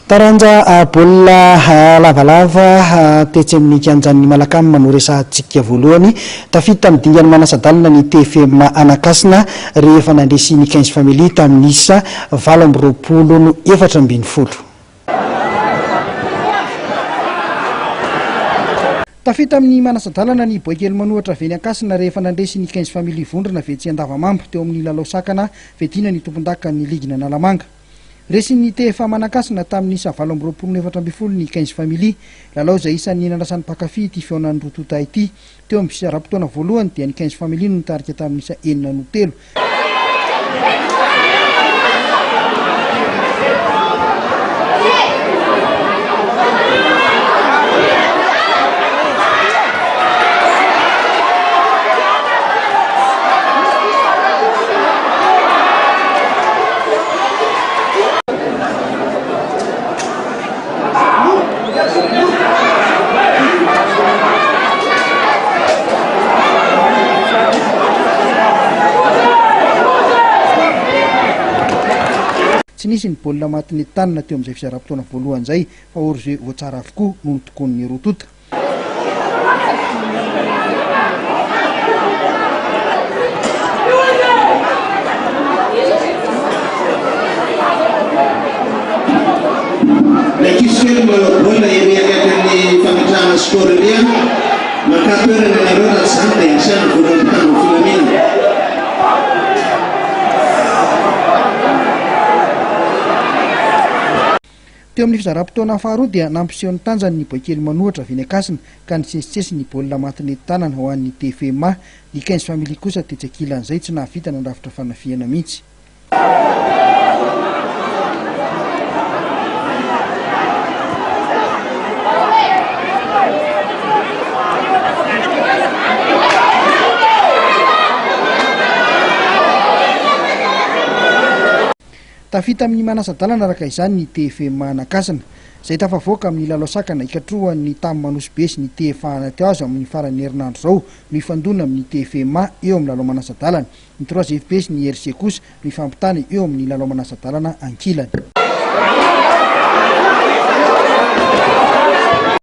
Taranja baolina lavalava tetsy amin'ny kianjan'ny Malakamy manoresantsika voalohany tafita amin'ny dingany manasadalina ny TFM Anakasina rehefa nandresy ny 15 family tamin'ny isa 24 tafita amin'ny manasadalana ny boikely manohatra veny Ankasina rehefa nandresy ny 15 family vondrona vetsy Andavamamba teo amin'ny lalao sakana fedina ny tompondaka ny ligina Nalamanga. Resy ny TFM Anakasina tamin'ny isa 24 ny 15 family lalao izay isan'ny nandrasan'ny mpakafy ity feonan'ny rotota ity teo amin'ny fisara-potoana voalohany dia ny 15 family no nitarika tamin'ny isa 4-3. Tsy nisy ny baolina matin'ny tanina teo amin'izay fisara-potoana voalohany izay fa orzy ho tsara avokoa noho ny tokon'ny rotota. Nakisokely baolina emiakakan'ny fametrahana sport lia makatoerana nareo raha zany dia isana voalohany tany filamina. Teo amin'ny fizara-potoana faharoa dia nampiseho ny tanjany ny boikely manohatra veny Ankasina ka nitsesitsesy ny baolina matin'ny tanana ho an'ny TFM. Ny 15 family kosa tetsy ankilan'izay tsy nahavita nandrafitra fanafiana mihitsy. Tafita amin'ny manasadalana araka izany ny TFM Anakasina izay tafavoaka amin'ny lalao sakana ikatrohan'ny tamin'ny Manosy be sy ny TFA teo azo amin'ny faran'ny herinandro izao no ifandona amin'ny TFM eo amin'ny lalao manasadalana. Ny 3 FPS ny RC kosa no ifampitany eo amin'ny lalao manasadalana ankilany.